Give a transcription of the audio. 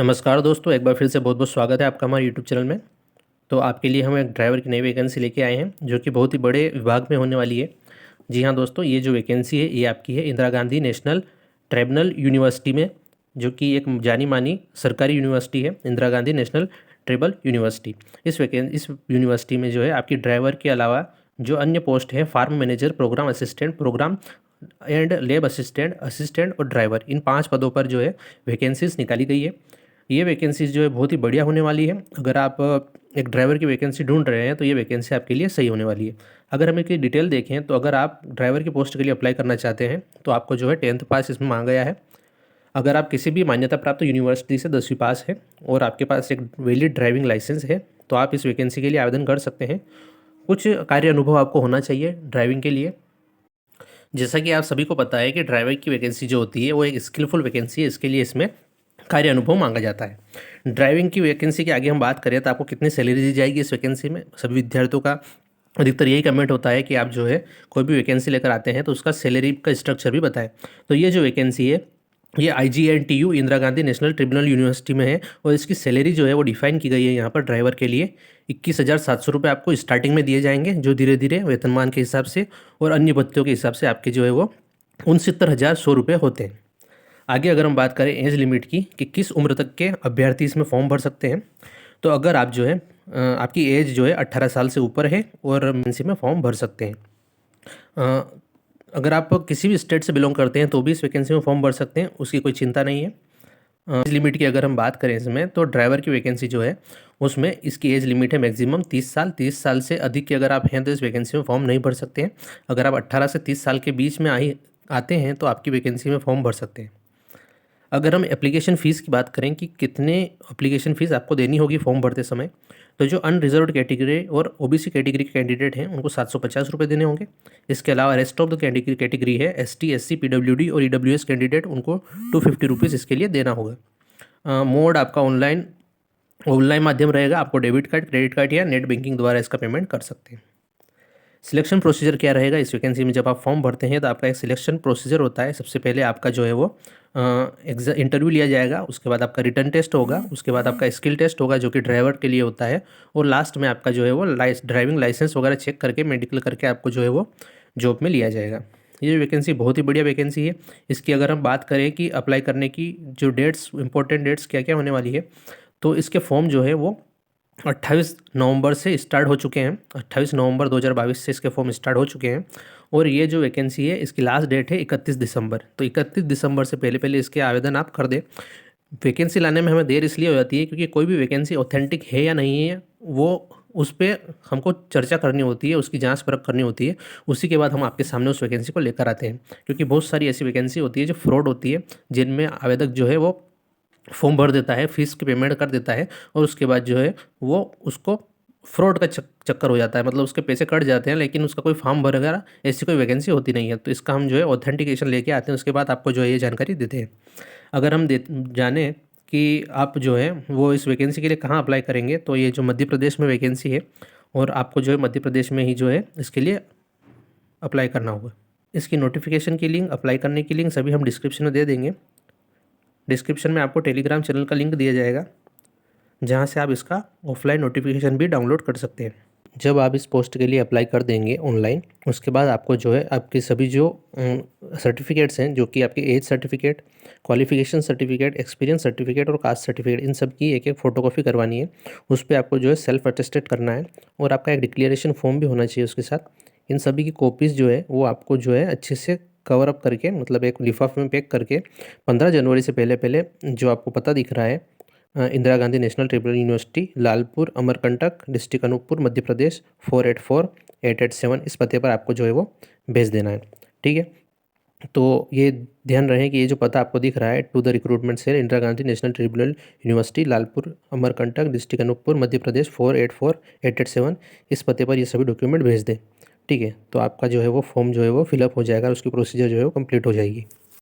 नमस्कार दोस्तों, एक बार फिर से बहुत बहुत स्वागत है आपका हमारे यूट्यूब चैनल में। तो आपके लिए हम एक ड्राइवर की नई वैकेंसी लेके आए हैं जो कि बहुत ही बड़े विभाग में होने वाली है। जी हाँ दोस्तों, ये जो वैकेंसी है ये आपकी है Indira Gandhi national tribal university में, जो कि एक जानी मानी सरकारी यूनिवर्सिटी है, Indira Gandhi national tribal university. इस यूनिवर्सिटी में जो है आपकी ड्राइवर के अलावा जो अन्य पोस्ट है, farm manager, program assistant, program and lab assistant, assistant और ड्राइवर, इन 5 पदों पर जो है वैकेंसीज निकाली गई है। ये वैकेंसीज जो है बहुत ही बढ़िया होने वाली है। अगर आप एक ड्राइवर की वैकेंसी ढूंढ रहे हैं तो ये वैकेंसी आपके लिए सही होने वाली है। अगर हम इसकी डिटेल देखें तो अगर आप ड्राइवर की पोस्ट के लिए अप्लाई करना चाहते हैं तो आपको जो है 10th पास इसमें मांगा गया है। अगर आप किसी भी मान्यता प्राप्त यूनिवर्सिटी से 10वीं पास है और आपके पास एक वैलिड ड्राइविंग लाइसेंस है तो आप इस वैकेंसी के लिए आवेदन कर सकते हैं। कुछ कार्य अनुभव आपको होना चाहिए ड्राइविंग के लिए। जैसा कि आप सभी को पता है कि ड्राइवर की वैकेंसी जो होती है वो एक स्किलफुल वैकेंसी है, इसके लिए इसमें कार्य अनुभव मांगा जाता है। ड्राइविंग की वैकेंसी की आगे हम बात करें तो आपको कितनी सैलरी दी जाएगी इस वैकेंसी में। सभी विद्यार्थियों का अधिकतर यही कमेंट होता है कि आप जो है कोई भी वैकेंसी लेकर आते हैं तो उसका सैलरी का स्ट्रक्चर भी बताएं। तो ये जो वैकेंसी है ये IGNTU Indira Gandhi national tribunal university में है और इसकी सैलरी जो है वो डिफाइन की गई है यहाँ पर ड्राइवर के लिए 21,700 रुपये आपको स्टार्टिंग में दिए जाएंगे, जो धीरे धीरे वेतनमान के हिसाब से और अन्य भत्तियों के हिसाब से आपके जो है वो 69,100 रुपये होते हैं। आगे अगर हम बात करें एज लिमिट की कि किस उम्र तक के अभ्यर्थी इसमें फॉर्म भर सकते हैं, तो अगर आप जो है आपकी एज जो है 18 साल से ऊपर है और वैकेंसी में फॉर्म भर सकते हैं। अगर आप किसी भी स्टेट से बिलोंग करते हैं तो भी इस वैकेंसी में फॉर्म भर सकते हैं, उसकी कोई चिंता नहीं है। एज लिमिट की अगर हम बात करें इसमें तो ड्राइवर की वैकेंसी जो है उसमें इसकी एज लिमिट है मैक्सिमम 30 साल। 30 साल से अधिक के अगर आप हैं तो इस वैकेंसी में फॉर्म नहीं भर सकते हैं। अगर आप 18 से 30 साल के बीच में आते हैं तो आपकी वैकेंसी में फॉर्म भर सकते हैं। अगर हम एप्लीकेशन फ़ीस की बात करें कि कितने एप्लीकेशन फ़ीस आपको देनी होगी फॉर्म भरते समय, तो जो अनरिजर्व्ड कैटेगरी और OBC कैटेगरी के कैंडिडेट हैं उनको 750 रुपये देने होंगे। इसके अलावा रेस्ट ऑफ द कैटेगरी है ST SC PWD और EWS कैंडिडेट, उनको 250 रुपीज़ इसके लिए देना होगा। मोड आपका ऑनलाइन माध्यम रहेगा, आपको डेबिट कार्ड, क्रेडिट कार्ड या नेट बैंकिंग द्वारा इसका पेमेंट कर सकते हैं। सिलेक्शन प्रोसीजर क्या रहेगा इस वैकेंसी में, जब आप फॉर्म भरते हैं तो आपका एक सिलेक्शन प्रोसीजर होता है। सबसे पहले आपका जो है वो इंटरव्यू लिया जाएगा, उसके बाद आपका रिटन टेस्ट होगा, उसके बाद आपका स्किल टेस्ट होगा जो कि ड्राइवर के लिए होता है, और लास्ट में आपका जो है वो ड्राइविंग लाइसेंस वगैरह चेक करके मेडिकल करके आपको जो है वो जॉब में लिया जाएगा। ये वैकेंसी बहुत ही बढ़िया वैकेंसी है। इसकी अगर हम बात करें कि अप्लाई करने की जो डेट्स, इंपॉर्टेंट डेट्स क्या क्या होने वाली है, तो इसके फॉर्म जो है वो 28 नवंबर से स्टार्ट हो चुके हैं। 28 नवंबर 2022 से इसके फॉर्म स्टार्ट हो चुके हैं और ये जो वैकेंसी है इसकी लास्ट डेट है 31 दिसंबर। तो 31 दिसंबर से पहले पहले इसके आवेदन आप कर दें। वैकेंसी लाने में हमें देर इसलिए हो जाती है क्योंकि कोई भी वैकेंसी ऑथेंटिक है या नहीं है वो उस पर हमको चर्चा करनी होती है, उसकी जांच परख करनी होती है। उसी के बाद हम आपके सामने उस वैकेंसी को लेकर आते हैं, क्योंकि बहुत सारी ऐसी वैकेंसी होती है जो फ्रॉड होती है, जिनमें आवेदक जो है वो फॉर्म भर देता है, फीस की पेमेंट कर देता है और उसके बाद जो है वो उसको फ्रॉड का चक्कर हो जाता है, मतलब उसके पैसे कट जाते हैं लेकिन उसका कोई फॉर्म भर वगैरह ऐसी कोई वैकेंसी होती नहीं है। तो इसका हम जो है ऑथेंटिकेशन लेके आते हैं, उसके बाद आपको जो है ये जानकारी देते हैं। अगर हम जाने कि आप जो है वो इस वैकेंसी के लिए कहाँ अप्लाई करेंगे, तो ये जो मध्य प्रदेश में वैकेंसी है और आपको जो है मध्य प्रदेश में ही जो है इसके लिए अप्लाई करना होगा। इसकी नोटिफिकेशन की लिंक, अप्लाई करने की लिंक सभी हम डिस्क्रिप्शन में दे देंगे। डिस्क्रिप्शन में आपको टेलीग्राम चैनल का लिंक दिया जाएगा जहां से आप इसका ऑफलाइन नोटिफिकेशन भी डाउनलोड कर सकते हैं। जब आप इस पोस्ट के लिए अप्लाई कर देंगे ऑनलाइन, उसके बाद आपको जो है आपके सभी जो सर्टिफिकेट्स हैं, जो कि आपके age certificate, qualification certificate, experience certificate और कास्ट सर्टिफिकेट, इन सब की एक एक फ़ोटोकॉपी करवानी है। उस पर आपको जो है सेल्फ अटेस्टेड करना है और आपका एक डिक्लेरेशन फॉर्म भी होना चाहिए उसके साथ। इन सभी की कॉपीज़ जो है वो आपको जो है अच्छे से कवर अप करके, मतलब एक लिफाफे में पैक करके 15 जनवरी से पहले पहले जो आपको पता दिख रहा है, Indira Gandhi national tribunal university, Lalpur, Amarkantak, district Anuppur, Madhya Pradesh 484887, इस पते पर आपको जो है वो भेज देना है। ठीक है, तो ये ध्यान रहे कि ये जो पता आपको दिख रहा है, to the recruitment cell, Indira Gandhi national tribunal university, Lalpur, Amarkantak, district Anuppur, Madhya Pradesh 484887, इस पते पर ये सभी डॉक्यूमेंट भेज दें। ठीक है, तो आपका जो है वो फॉर्म जो है वो फिलअप हो जाएगा, उसकी प्रोसीजर जो है वो कंप्लीट हो जाएगी।